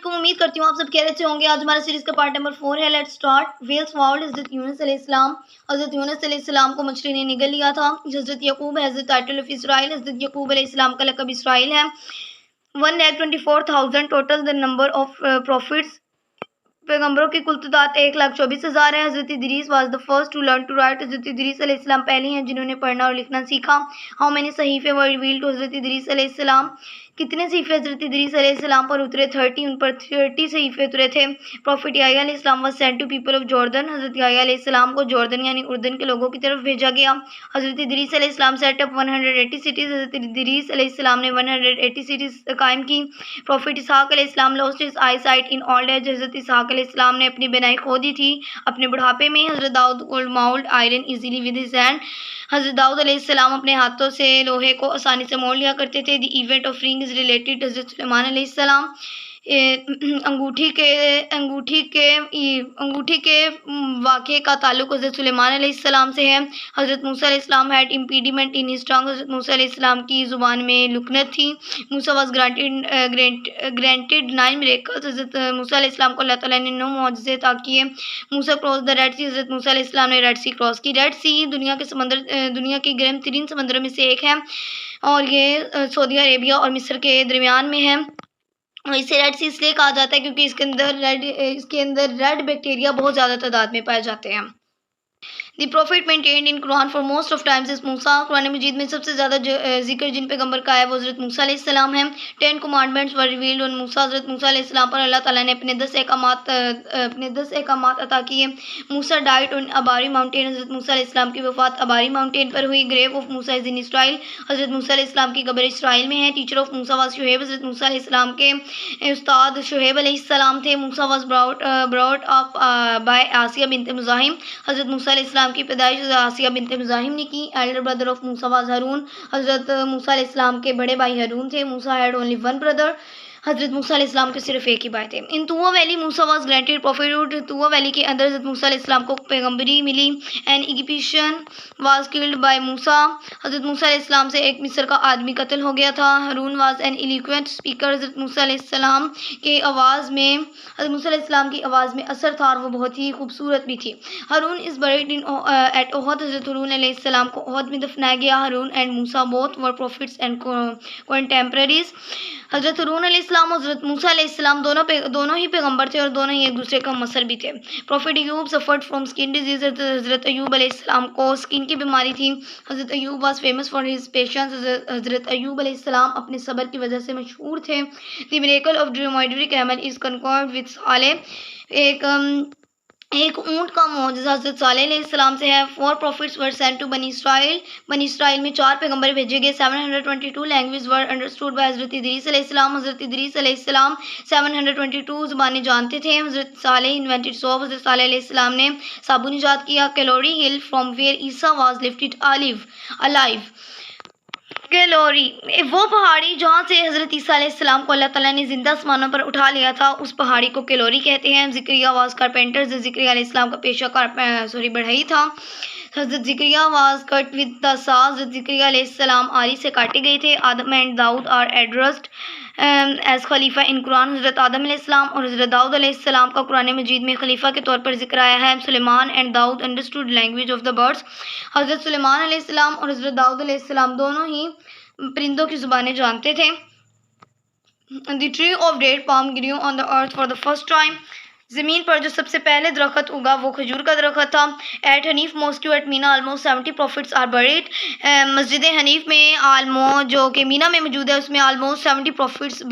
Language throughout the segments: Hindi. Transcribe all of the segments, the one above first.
वालेकुम, उम्मीद करती हूँ आप सब खैरियत से होंगे। आज हमारा सीरीज़ का पार्ट नंबर 4 है। Let's start. वेल्स वाउल्ड हज़रत यूनुस अलैहिस्सलाम। हज़रत यूनुस अलैहिस्सलाम को मछली ने निगल लिया था। हज़रत यकूब है हज़रत टाइटल ऑफ इसराइल। हज़रत यकूब अलैहिस्सलाम का लक़ब इसराइल है। 1,24,000 total the number of prophets. पैगंबरों की कुल तादाद 1,24,000 है। हज़रत Idris was the first to learn to write. हज़रत इदरीस अलैहिस्सलाम पहले हैं जिन्होंने पढ़ना और लिखना सीखा। हाउ मेनी सहीफ़े वर रिवील्ड टू हज़रत इदरीस अलैहिस्सलाम। कितने सहीफ़े हज़रत इदरीस अलैहिस्सलाम पर उतरे? 30, उन पर 30 सहीफ़े उतरे थे। प्रॉफिट याह्या अलैहिस्सलाम was sent to people of Jordan. हज़रत याह्या अलैहिस्सलाम को जॉर्डन यानी उर्दन के लोगों की तरफ भेजा गया। हज़रत इदरीस अलैहिस्सलाम सेट अप 180 सिटीज़। हज़रत इदरीस अलैहिस्सलाम ने 180 सिटीज़ कायम की। प्रॉफिट इसहाक अलैहिस्सलाम lost his I site in old age. हज़रत इसहाक अलैहिस्सलाम ने अपनी बिनाई खो दी थी अपने बुढ़ापे में। हज़रत Dawood could mould iron easily with his hand. हज़रत दाऊद अलैहिस्सलाम अपने हाथों से लोहे को आसानी से मोड़ लिया करते थे। The event of ring is related हज़रत सुलेमान अलैहिस्सलाम। अंगूठी के वाक़े का ताल्लुक़ हज़रत सुलेमान अलैहिस्सलाम से है। हज़रत मूसा अलैहिस्सलाम हैड इम्पीडिमेंट इन हिज टंग। हज़रत मूसा अलैहिस्सलाम की ज़ुबान में लुकनत थी। मूसा वाज ग्रांटेड 9 मिरेकल्स। हज़रत मूसा अलैहिस्सलाम को अल्लाह ताला ने 9 मौजज़े अता किए। मूसा क्रॉस द रेड सी। हज़रत मूसा अलैहिस्सलाम ने रेड सी क्रॉस की। रेड सी दुनिया के गर्म तरीन समंदरों में से एक है और ये सऊदी अरेबिया और मिस्र के दरमियान में है। इसे रेड सी इसलिए कहा जाता है क्योंकि इसके अंदर रेड बैक्टीरिया बहुत ज़्यादा तादाद में पाए जाते हैं। The prophet mentioned in Quran for most of times is Musa. Quran मजीद में सबसे ज़्यादा जिक्र जिन पैगंबर का है वो हज़रत मूसा अलैहिस्सलाम है। 10 कमांडमेंट्स वर रिवील्ड ऑन मूसा। हज़रत मूसा अलैहिस्सलाम पर अल्लाह ताला ने अपने 10 अहकामात अता किए। Musa died on Abari mountain. हज़रत मूसा अलैहिस्सलाम की वफ़ात अबारी माउंटेन पर हुई। Grave of Musa is in Israel. हज़रत मूसा अलैहिस्सलाम की कब्र इसराइल में है। Teacher of Musa was Shuaib. हज़रत मूसा अलैहिस्सलाम के उस्ताद शुएब अलैहिस्सलाम थे। Musa was brought up by Asiya bint Muzahim. हज़रत मूसा अलैहिस्सलाम की पैदाइश आसिया बिन्त मुज़ाहिम ने की। Elder brother of Musa was Harun. हज़रत मूसा अलैहिस्सलाम के बड़े भाई हारून थे। Musa had only one brother. हज़रत मूसा अलैहिस्सलाम के सिर्फ एक ही भाई थे। In Tuwa valley Musa was granted prophethood. Tuwa valley के अंदर हज़रत मूसा अलैहिस्सलाम को पैगंबरी मिली। An Egyptian was killed by Musa. हज़रत मूसा अलैहिस्सलाम से एक मिस्र का आदमी कत्ल हो गया था। हारून वाज एन इलोक्वेंट स्पीकर। हज़रत मूसा अलैहिस्सलाम की आवाज़ में असर था और वो बहुत ही खूबसूरत भी थी। Harun is buried in at Uhud. हज़रत हारून अलैहिस्सलाम को ओहद में दफनाया गया। Harun and Musa both were prophets and contemporaries. हज़रत हारून अलैहिस्सलाम और हज़रत मूसा अलैहिस्सलाम दोनों ही पैगंबर थे और दोनों ही एक दूसरे का मसल भी थे। Prophet Ayyub suffered from skin disease. हज़रत अय्यूब अलैहिस्सलाम को स्किन की बीमारी थी। हज़रत Ayyub was famous for his patience. हज़रत अय्यूब अलैहिस्सलाम अपने सब्र की वजह से मशहूर थे। The miracle of dromedary camel is concord with Saleh. एक ऊँट का मौजज़ा हज़रत सालेह अलैहिस्सलाम से है। 4 प्रॉफिट्स वर सेंट टू बनी इसराइल। बनी इसराइल में 4 पैगंबर भेजे गए। 722 लैंग्वेज वर अंडरस्टूड बाय हज़रत इदरीस अलैहिस्सलाम। हज़रत इदरीस अलैहिस्सलाम 722 ज़ुबानें जानते थे। हज़रत सालेह इन्वेंटेड सोप। हज़रत सालेह अलैहिस्सलाम ने साबुन ईजाद किया। Calvary hill from where Isa was lifted alive. Calvary वो पहाड़ी जहाँ से हज़रत ईसा अलैहिस्सलाम को अल्लाह ताला ने ज़िंदा आसमानों पर उठा लिया था, उस पहाड़ी को कैलोरी कहते हैं। Zakaria was carpenter. ज़िक्रिया अलैहिस्सलाम का पेशा बढ़ई था। हज़रत Zakariya was cut with the saws. Zakariya अलैहिस्सलाम आरी से काटे गए थे। Adam and Dawood are addressed as खलीफा इन कुरान। हज़रत आदम अलैहिस्सलाम और हज़रत दाऊद अलैहिस्सलाम का कुरान मजीद में खलीफा के तौर पर जिक्र आया है। Suleman and Dawood understood language of the birds. हज़रत सुलेमान अलैहिस्सलाम और हज़रत दाऊद अलैहिस्सलाम दोनों ही परिंदों की ज़ुबानें जानते थे। The tree of date palm grew on the earth for the first time. ज़मीन पर जो सबसे पहले दरख्त उगा वो खजूर का दरख्त था। At Hanif mosque at Mina almost 70 prophets are buried. मस्जिद हनीफ में जो कि मीना में मौजूद है उसमें ऑलमोस्ट 70 प्रॉफिट्स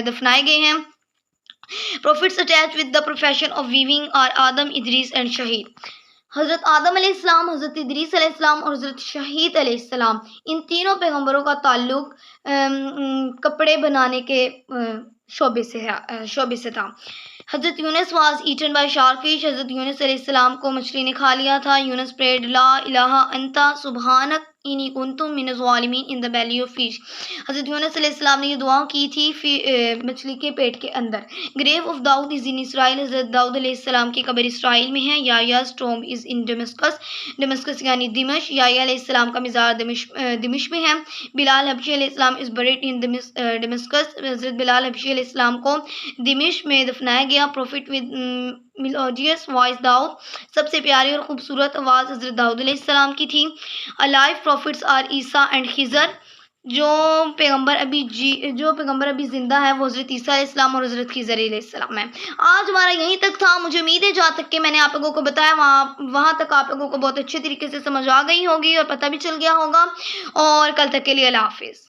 दफनाए गए हैं। Prophets attach with the profession of weaving are Adam Idris and Shaheed. हज़रत आदम अलैहिस्सलाम, हज़रत इदरीस अलैहिस्सलाम और हज़रत शहीद अलैहिस्सलाम, इन तीनों पैगंबरों का ताल्लुक़ कपड़े बनाने के शोबे से था। हज़रत यूनुस वाज ईटन बाय शार्कफिश। हज़रत यूनुस अलैहिस्सलाम को मछली ने खा लिया था। यूनुस प्रेड ला इलाहा अंता सुबहानक इनी कुंतुम मिनज़ ज़ालिमीन in the belly of fish. हज़रत यूनुस अलैहिस्सलाम ने ये दुआ की थी मछली के पेट के अंदर। Grave of Dawood is in Israel, हज़रत दाऊद अलैहिस्सलाम की कब्र इसराइल में है। याह्याज़ टॉम्ब इज़ इन दमिश्कस, दमिश्कस यानी दिमश्क। याह्या अलैहिस्सलाम का मज़ार दिमश्क में है। बिलाल हबशी अलैहिस्सलाम इज़ बरीड इन दमिश्कस, हज़रत बिलाल हबशी अलैहिस्सलाम को दिमश्क में दफनाया गया। प्रॉफिट विद मिलोजियस वॉइस दाऊद, सबसे प्यारी और ख़ूबसूरत आवाज़ हज़रत दाऊद अलैहिस्सलाम की थी। Alive prophets are Isa and Khizr, जो पैगंबर अभी ज़िंदा है वो हज़रत ईसा अलैहिस्सलाम और हज़रत खिज़र अलैहिस्सलाम है। आज हमारा यहीं तक था। मुझे उम्मीद है जहाँ तक कि मैंने आप लोगों को बताया वहाँ तक आप लोगों को बहुत अच्छे तरीके से समझ आ गई होगी और पता भी चल गया होगा। और कल तक के लिए अल्लाह हाफ़िज़।